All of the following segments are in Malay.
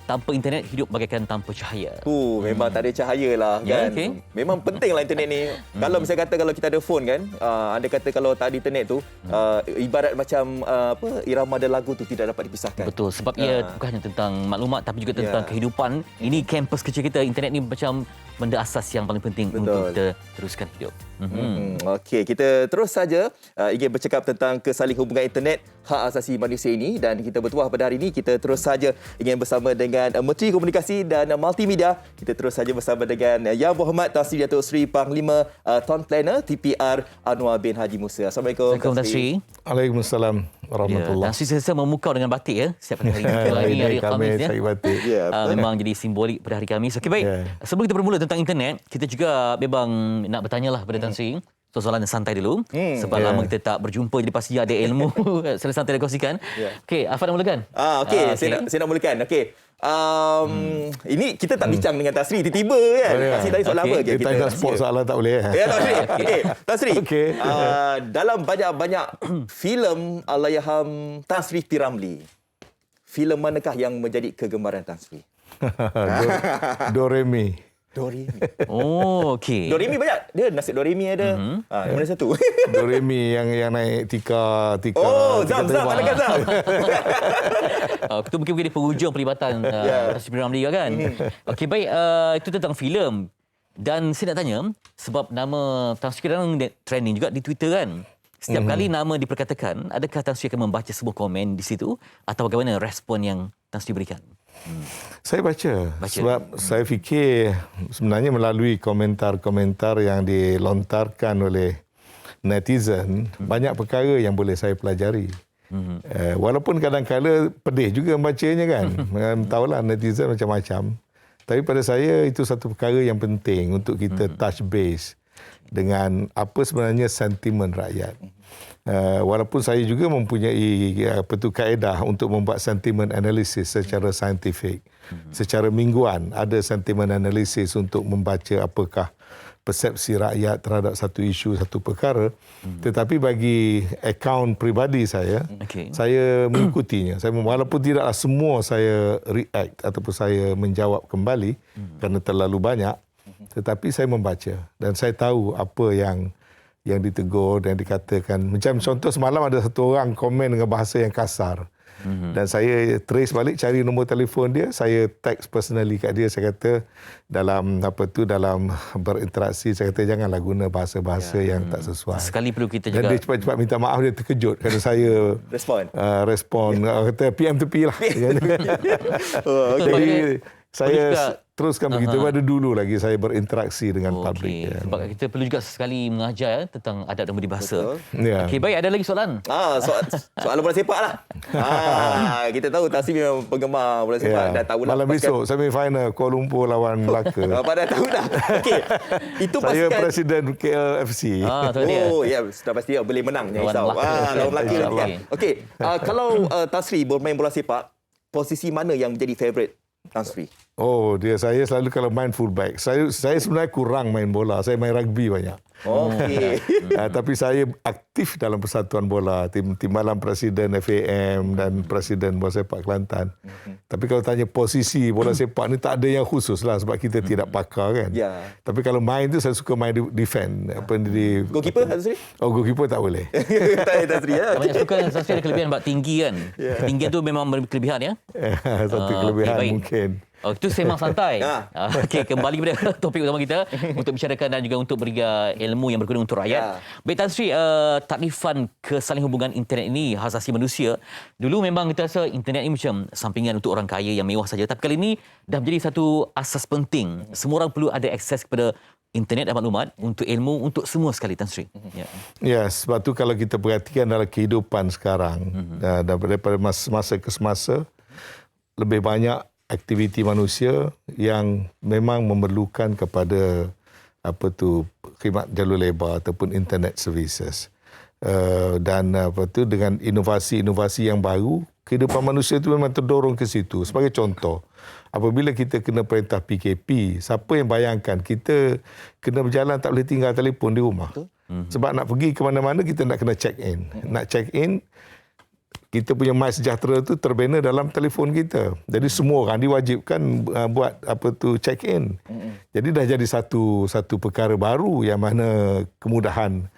tanpa internet hidup bagaikan tanpa cahaya. Memang tak ada cahaya lah Ya, kan. okey. Memang penting lah internet ni. Kalau misalnya kata kalau kita ada phone kan, anda kata kalau tak ada internet tu, ibarat macam irama dan lagu tu tidak dapat dipisahkan. Betul, sebab ia bukan hanya tentang maklumat tapi juga tentang kehidupan. Ini kampus kecil kita, internet ni macam benda asas yang paling penting untuk kita teruskan hidup. Okey, kita terus saja ingin bercakap tentang kesaling hubungan internet, hak asasi manusia ini, dan kita bertuah pada hari ini kita terus saja ingin bersama dengan Menteri Komunikasi dan Multimedia. Kita terus saja bersama dengan Yang Berhormat Tan Sri Datuk Seri Panglima Town Planner TPR Anwar bin Haji Musa. Assalamualaikum. Assalamualaikum Tan Sri. Waalaikumsalam warahmatullahi. Tan Sri sentiasa memukau dengan batik ya setiap hari. Hari ini hari Khamis ya. Batik. Memang jadi simbolik pada hari Khamis. Okey, baik. Sebelum kita bermula tentang internet, kita juga memang nak bertanyalah pada Tan Sri. Soalan yang santai dulu. Sebab lama kita tak berjumpa, jadi pasti ada ilmu sila santai dikongsikan. Okey, Afan nak mulakan? Okey, saya nak mulakan. Okey. Ini kita tak bincang dengan Tan Sri tiba-tiba kan. Tan Sri tadi soalan apa je? Kita nak sport soalan tak boleh. Ya, Tan Sri. Okey, Tan Sri. Okey. Dalam banyak-banyak filem Allahyarham Tan Sri P. Ramlee, filem manakah yang menjadi kegemaran Tan Sri? Doremi. Doremi. Oh, okey. Doremi banyak. Dia nasib Doremi ada. Yang mana satu? Doremi yang naik tika. Oh, Zam, manakah Zam? Itu mungkin di penghujung pelibatan Tan Sri P. Ramlee juga kan. Okey, baik. Itu tentang filem. Dan saya nak tanya, sebab nama Tan Sri kadang trending juga di Twitter kan. Setiap kali nama diperkatakan, adakah Tan Sri akan membaca sebuah komen di situ atau bagaimana respon yang Tan Sri berikan? Saya baca. Sebab saya fikir sebenarnya melalui komentar-komentar yang dilontarkan oleh netizen, banyak perkara yang boleh saya pelajari. Walaupun kadang-kadang pedih juga membacanya kan. Tahulah netizen macam-macam. Tapi pada saya itu satu perkara yang penting untuk kita touch base dengan apa sebenarnya sentimen rakyat. Walaupun saya juga mempunyai kaedah untuk membuat sentimen analisis secara saintifik. Secara mingguan ada sentimen analisis untuk membaca apakah persepsi rakyat terhadap satu isu, satu perkara. Tetapi bagi akaun peribadi saya mengikutinya. Saya walaupun tidaklah semua saya react ataupun saya menjawab kembali kerana terlalu banyak, tetapi saya membaca dan saya tahu apa yang ditegur dan dikatakan. Macam contoh semalam ada satu orang komen dengan bahasa yang kasar. Dan saya trace balik cari nombor telefon dia, saya text personally kat dia, saya kata dalam berinteraksi saya kata janganlah guna bahasa-bahasa yang tak sesuai. Sekali perlu kita juga. Dan dia cepat-cepat minta maaf, dia terkejut kerana saya respon kata PM to P lah. Jadi saya teruskan begitu. Pada dulu lagi saya berinteraksi dengan publik. Sebab kita perlu juga sekali mengajar tentang adab dan budi bahasa. Okey, baik, ada lagi soalan? Soalan bola sepak lah. Kita tahu Tan Sri memang penggemar bola sepak. Dah tahu lah. Malam besok semi-final Kuala Lumpur lawan Melaka. Pada tahu dah. Okey. Itu saya pastikan Presiden KLFC. Ya, sudah pasti boleh menang. Jangan risau. Lawan Melaka kan. Okey, kalau Tan Sri bermain bola sepak, posisi mana yang menjadi favourite Tan Sri? Saya selalu kalau main fullback. Saya sebenarnya kurang main bola. Saya main rugby banyak. Okey. Tapi saya aktif dalam persatuan bola, timbalan Presiden FAM dan Presiden Bola Sepak Kelantan. Tapi kalau tanya posisi bola sepak ni tak ada yang khusus lah sebab kita tidak pakar kan. Tapi kalau main tu saya suka main defend. Goalkeeper Tan Sri? Goalkeeper tak boleh. Tan Sri ya. Banyak suka Tan Sri ada kelebihan buat tinggi kan. Ketinggian tu memang berkelebihan ya. Satu kelebihan mungkin. Itu sembang santai. Okey, kembali kepada topik utama kita untuk bicarakan dan juga untuk berikan ilmu yang berguna untuk rakyat. Baik Tan Sri, takrifan kesaling hubungan internet ini hak asasi manusia. Dulu memang kita rasa internet ini macam sampingan untuk orang kaya yang mewah saja. Tapi kali ini dah menjadi satu asas penting. Semua orang perlu ada akses kepada internet dan maklumat untuk ilmu untuk semua sekali, Tan Sri. Ya, sebab tu kalau kita perhatikan dalam kehidupan sekarang, daripada masa ke semasa, lebih banyak aktiviti manusia yang memang memerlukan kepada khidmat jalur lebar ataupun internet services. Dan dengan inovasi-inovasi yang baru, kehidupan manusia itu memang terdorong ke situ. Sebagai contoh, apabila kita kena perintah PKP, siapa yang bayangkan kita kena berjalan tak boleh tinggal telefon di rumah. Sebab nak pergi ke mana-mana kita nak kena check in. Nak check in kita punya MySejahtera tu terbina dalam telefon kita. Jadi semua orang diwajibkan buat check in. Jadi dah jadi satu perkara baru yang mana kemudahan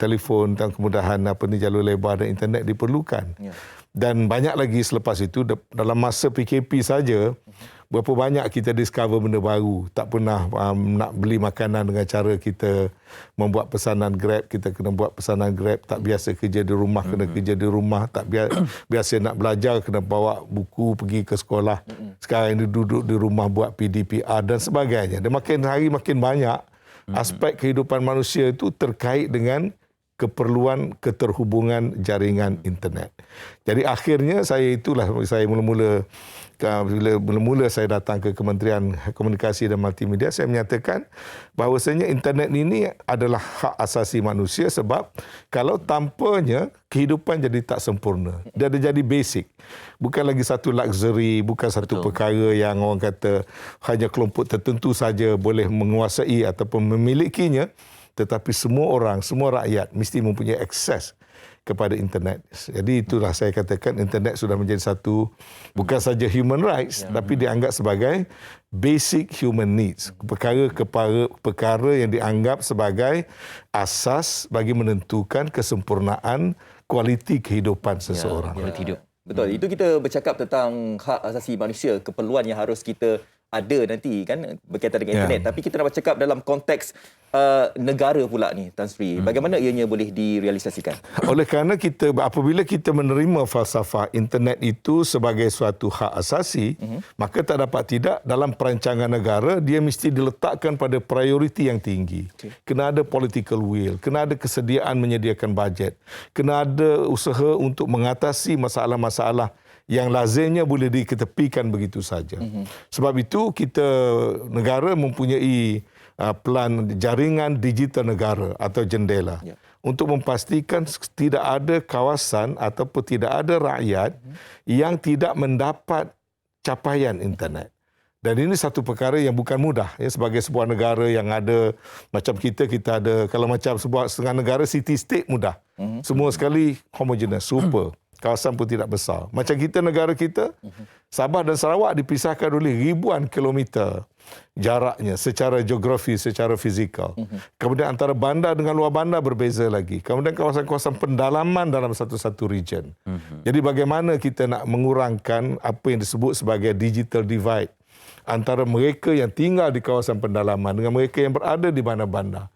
telefon dan kemudahan jalur lebar dan internet diperlukan. Dan banyak lagi selepas itu dalam masa PKP saja berapa banyak kita discover benda baru. Tak pernah nak beli makanan dengan cara kita membuat pesanan Grab, kita kena buat pesanan Grab. Tak biasa kerja di rumah, kena kerja di rumah. Tak biasa nak belajar, kena bawa buku pergi ke sekolah. Sekarang ini duduk di rumah buat PDPR dan sebagainya. Dan makin hari makin banyak aspek kehidupan manusia itu terkait dengan keperluan keterhubungan jaringan internet. Jadi akhirnya saya mula-mula saya datang ke Kementerian Komunikasi dan Multimedia, saya menyatakan bahawasanya internet ini adalah hak asasi manusia sebab kalau tanpanya kehidupan jadi tak sempurna. Dia ada jadi basic. Bukan lagi satu luxury, bukan satu perkara yang orang kata hanya kelompok tertentu saja boleh menguasai ataupun memilikinya. Tetapi semua orang, semua rakyat mesti mempunyai akses kepada internet. Jadi itulah saya katakan internet sudah menjadi satu bukan saja human rights tapi dianggap sebagai basic human needs. Perkara yang dianggap sebagai asas bagi menentukan kesempurnaan kualiti kehidupan seseorang. Kualiti hidup. Betul. Itu kita bercakap tentang hak asasi manusia, keperluan yang harus kita ada nanti kan berkaitan dengan internet. Tapi kita nak bercakap dalam konteks negara pula ni, Tan Sri. Bagaimana ianya boleh direalisasikan? Oleh kerana apabila kita menerima falsafah internet itu sebagai suatu hak asasi, maka tak dapat tidak dalam perancangan negara dia mesti diletakkan pada prioriti yang tinggi. Kena ada political will, kena ada kesediaan menyediakan bajet, kena ada usaha untuk mengatasi masalah-masalah yang lazimnya boleh diketepikan begitu saja. Sebab itu negara mempunyai plan jaringan digital negara atau jendela untuk memastikan tidak ada kawasan ataupun tidak ada rakyat yang tidak mendapat capaian internet. Dan ini satu perkara yang bukan mudah sebagai sebuah negara yang ada macam kita ada kalau macam sebuah setengah negara city state mudah. Semua sekali homogeneous, super. Kawasan pun tidak besar. Macam negara kita, Sabah dan Sarawak dipisahkan oleh ribuan kilometer jaraknya secara geografi, secara fizikal. Kemudian antara bandar dengan luar bandar berbeza lagi. Kemudian kawasan-kawasan pendalaman dalam satu-satu region. Jadi bagaimana kita nak mengurangkan apa yang disebut sebagai digital divide antara mereka yang tinggal di kawasan pendalaman dengan mereka yang berada di mana bandar.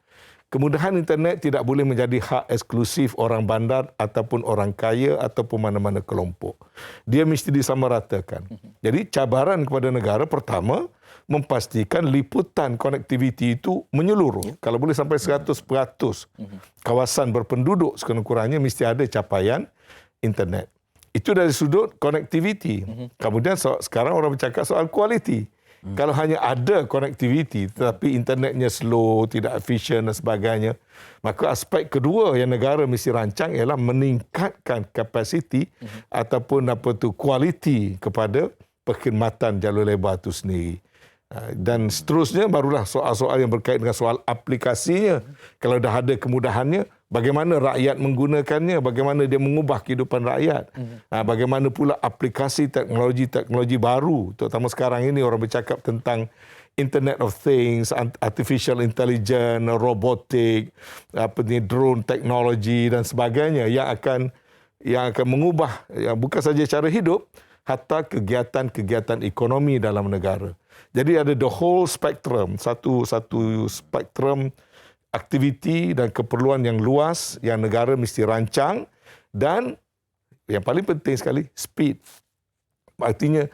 Kemudahan internet tidak boleh menjadi hak eksklusif orang bandar ataupun orang kaya ataupun mana-mana kelompok. Dia mesti disamaratakan. Jadi cabaran kepada negara pertama, memastikan liputan konektiviti itu menyeluruh. Kalau boleh sampai 100% kawasan berpenduduk sekurang-kurangnya mesti ada capaian internet. Itu dari sudut konektiviti. Kemudian sekarang orang bercakap soal kualiti. Kalau hanya ada konektiviti tetapi internetnya slow, tidak efisien dan sebagainya, maka aspek kedua yang negara mesti rancang ialah meningkatkan kapasiti ataupun kualiti kepada perkhidmatan jalur lebar itu sendiri. Dan seterusnya barulah soal-soal yang berkait dengan soal aplikasinya. Kalau dah ada kemudahannya, bagaimana rakyat menggunakannya, bagaimana dia mengubah kehidupan rakyat. Bagaimana pula aplikasi teknologi baru, terutama sekarang ini orang bercakap tentang Internet of Things, Artificial Intelligence, robotik, drone teknologi dan sebagainya yang akan mengubah bukan saja cara hidup, hatta kegiatan-kegiatan ekonomi dalam negara. Jadi ada the whole spectrum, satu spektrum aktiviti dan keperluan yang luas yang negara mesti rancang dan yang paling penting sekali speed. Artinya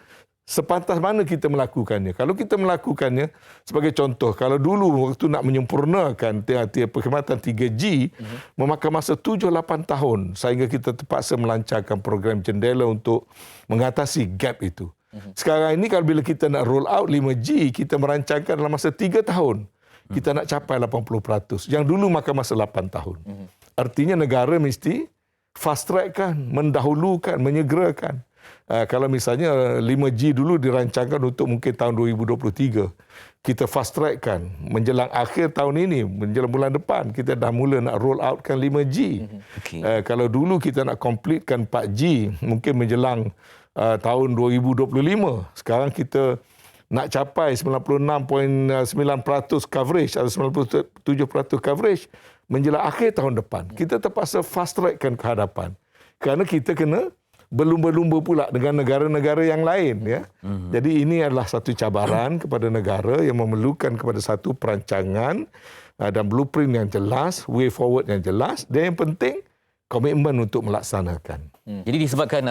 sepantas mana kita melakukannya. Kalau kita melakukannya sebagai contoh, kalau dulu waktu nak menyempurnakan perkhidmatan 3G memakan masa 7-8 tahun sehingga kita terpaksa melancarkan program jendela untuk mengatasi gap itu. Sekarang ini kalau bila kita nak roll out 5G, kita merancangkan dalam masa 3 tahun. Kita nak capai 80%. Yang dulu makan masa 8 tahun. Artinya negara mesti fast track kan, mendahulukan, menyegerakan. Kalau misalnya 5G dulu dirancangkan untuk mungkin tahun 2023, kita fast track kan menjelang akhir tahun ini, menjelang bulan depan kita dah mula nak roll out kan 5G. Okey. Kalau dulu kita nak completekan 4G mungkin menjelang tahun 2025. Sekarang kita nak capai 96.9% coverage atau 97% coverage menjelang akhir tahun depan. Kita terpaksa fast trackkan ke hadapan. Kerana kita kena berlumba-lumba pula dengan negara-negara yang lain, ya. Jadi ini adalah satu cabaran kepada negara yang memerlukan kepada satu perancangan dan blueprint yang jelas, way forward yang jelas, dan yang penting komitmen untuk melaksanakan. Jadi disebabkan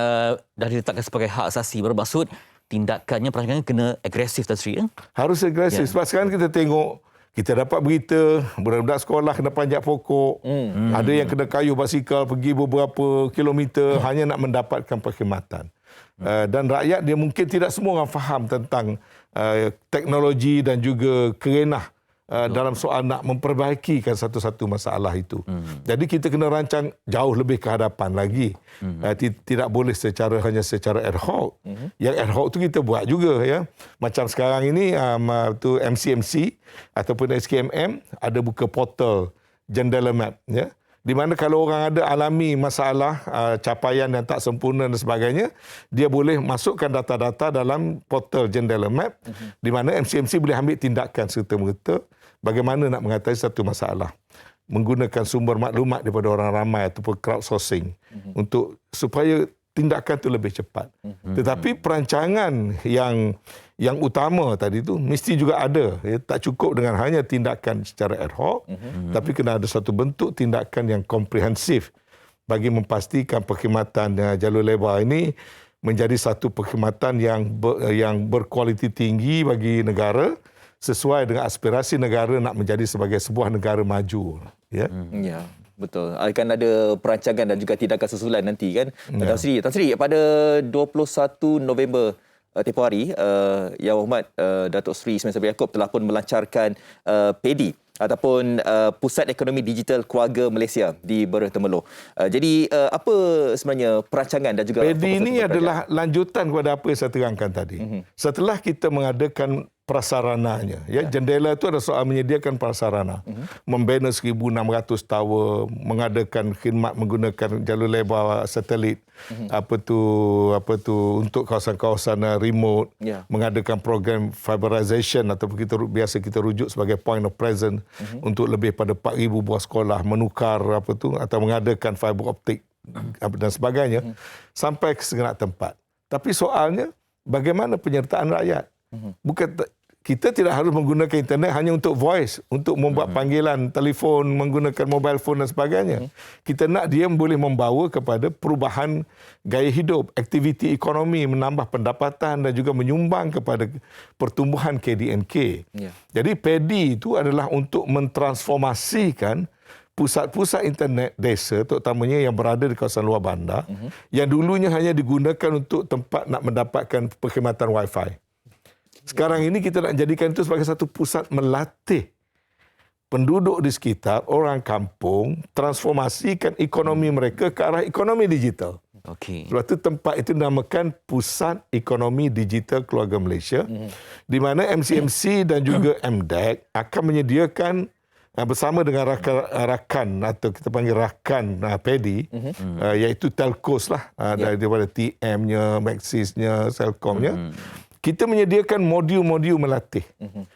dah diletakkan sebagai hak asasi, bermaksud tindakannya, perancangannya kena agresif, Tan Sri, ya? Harus agresif. Sebab sekarang kita tengok, kita dapat berita budak-budak sekolah kena panjat pokok, ada yang kena kayuh basikal pergi beberapa kilometer hanya nak mendapatkan perkhidmatan. Dan rakyat dia mungkin tidak semua orang faham tentang teknologi dan juga kerenah dalam soal nak memperbaikikan satu-satu masalah itu. Jadi kita kena rancang jauh lebih ke hadapan lagi. Tidak boleh hanya secara ad hoc. Yang ad hoc tu kita buat juga, ya. Macam sekarang ini tu MCMC ataupun SKMM ada buka portal Jendela Map, ya. Di mana kalau orang ada alami masalah capaian yang tak sempurna dan sebagainya, dia boleh masukkan data-data dalam portal Jendela Map, di mana MCMC boleh ambil tindakan serta-merta bagaimana nak mengatasi satu masalah. Menggunakan sumber maklumat daripada orang ramai ataupun crowdsourcing untuk supaya tindakan itu lebih cepat. Tetapi perancangan yang utama tadi tu mesti juga ada. Ya, tak cukup dengan hanya tindakan secara ad hoc, tapi kena ada satu bentuk tindakan yang komprehensif bagi memastikan perkhidmatan jalur lebar ini menjadi satu perkhidmatan yang berkualiti tinggi bagi negara, sesuai dengan aspirasi negara nak menjadi sebagai sebuah negara maju. Ya. Ya, betul. Akan ada perancangan dan juga tindakan susulan nanti, kan. Tan Sri, pada 21 November tempoh hari, Yang Berhormat Datuk Seri Ismail Sabri Yaakob telah pun melancarkan PEDI ataupun Pusat Ekonomi Digital Keluarga Malaysia di Berah Temerloh. Jadi apa sebenarnya perancangan dan juga PEDI ini adalah lanjutan kepada apa yang saya terangkan tadi. Setelah kita mengadakan prasarananya, ya, Jendela itu ada soal menyediakan prasarana, membina 1,600 tower, mengadakan khidmat menggunakan jalur lebar satelit, apa tu untuk kawasan-kawasan remote, mengadakan program fiberization atau biasa kita rujuk sebagai point of presence untuk lebih pada 4,000 buah sekolah, menukar atau mengadakan fiber optik dan sebagainya sampai ke segenap tempat. Tapi soalnya bagaimana penyertaan rakyat? Bukan, kita tidak harus menggunakan internet hanya untuk voice, untuk membuat panggilan telefon, menggunakan mobile phone dan sebagainya. Kita nak dia boleh membawa kepada perubahan gaya hidup, aktiviti ekonomi, menambah pendapatan dan juga menyumbang kepada pertumbuhan KDNK. Jadi PEDI itu adalah untuk mentransformasikan pusat-pusat internet desa, terutamanya yang berada di kawasan luar bandar, yang dulunya hanya digunakan untuk tempat nak mendapatkan perkhidmatan Wi-Fi. Sekarang ini kita nak jadikan itu sebagai satu pusat melatih penduduk di sekitar, orang kampung, transformasikan ekonomi mereka ke arah ekonomi digital. Okey. Sebab itu tempat itu dinamakan Pusat Ekonomi Digital Keluarga Malaysia, di mana MCMC dan juga MDEC akan menyediakan bersama dengan rakan atau kita panggil rakan PEDI, iaitu telcos lah, daripada TM-nya, Maxis-nya, Celcom-nya. Kita menyediakan modul-modul melatih.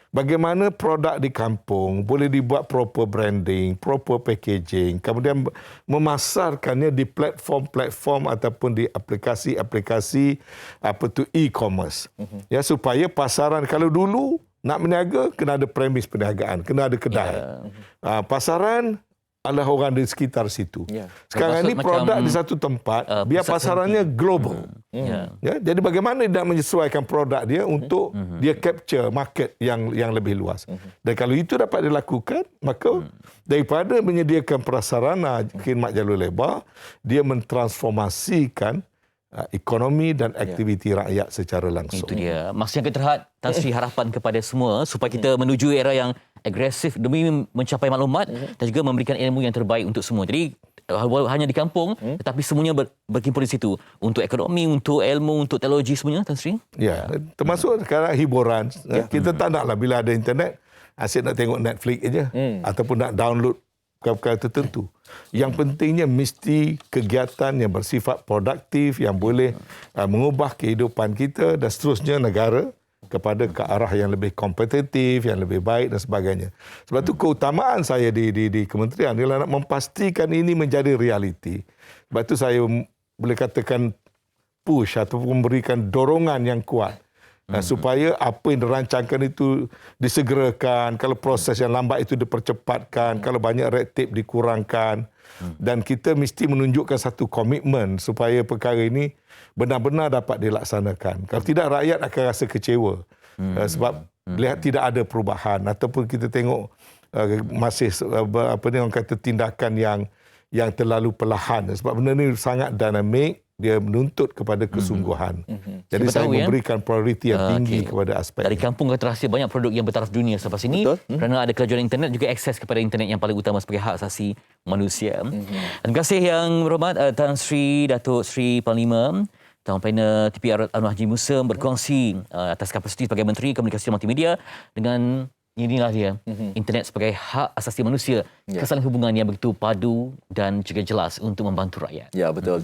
Bagaimana produk di kampung boleh dibuat proper branding, proper packaging, kemudian memasarkannya di platform-platform ataupun di aplikasi-aplikasi e-commerce. Ya, supaya pasaran, kalau dulu nak berniaga kena ada premis perniagaan, kena ada kedai. Pasaran adalah orang di sekitar situ. Sekarang ini produk di satu tempat, biar pasarannya global. Ya, jadi bagaimana dia nak menyesuaikan produk dia untuk dia capture market yang lebih luas. Dan kalau itu dapat dilakukan, maka daripada menyediakan prasarana khidmat jalur lebar, dia mentransformasikan ekonomi dan aktiviti rakyat secara langsung. Itu dia. Mas yang terhad, Tan Sri, harapan kepada semua supaya kita menuju era yang agresif demi mencapai maklumat dan juga memberikan ilmu yang terbaik untuk semua. Jadi hanya di kampung, tetapi semuanya berkumpul di situ untuk ekonomi, untuk ilmu, untuk teknologi semuanya, Tan Sri. Ya, termasuk sekarang hiburan. Kita tak naklah bila ada internet, asyik nak tengok Netflix aja ataupun nak download perkara tertentu. Yang pentingnya mesti kegiatan yang bersifat produktif, yang boleh mengubah kehidupan kita dan seterusnya negara kepada ke arah yang lebih kompetitif, yang lebih baik dan sebagainya. Sebab itu keutamaan saya di kementerian adalah nak memastikan ini menjadi realiti. Sebab itu saya boleh katakan push ataupun memberikan dorongan yang kuat supaya apa yang dirancangkan itu disegerakan, kalau proses yang lambat itu dipercepatkan, kalau banyak red tape dikurangkan, dan kita mesti menunjukkan satu komitmen supaya perkara ini benar-benar dapat dilaksanakan. Kalau tidak, rakyat akan rasa kecewa sebab lihat tidak ada perubahan ataupun kita tengok masih orang kata tindakan yang terlalu perlahan, sebab benda ini sangat dinamik. Dia menuntut kepada kesungguhan. Jadi saya memberikan prioriti yang tinggi kepada aspek dari kampung ke terhasil banyak produk yang bertaraf dunia selepas ini. Kerana ada kelajuan internet, juga akses kepada internet yang paling utama sebagai hak asasi manusia. Terima kasih yang berhormat Tan Sri Datuk Sri Panglima Tuan Panel TPR Anwar Haji Musa berkongsi atas kapasiti sebagai Menteri Komunikasi dan Multimedia dengan inilah dia, internet sebagai hak asasi manusia, kesaling hubungan yang begitu padu dan juga jelas untuk membantu rakyat. Ya, betul.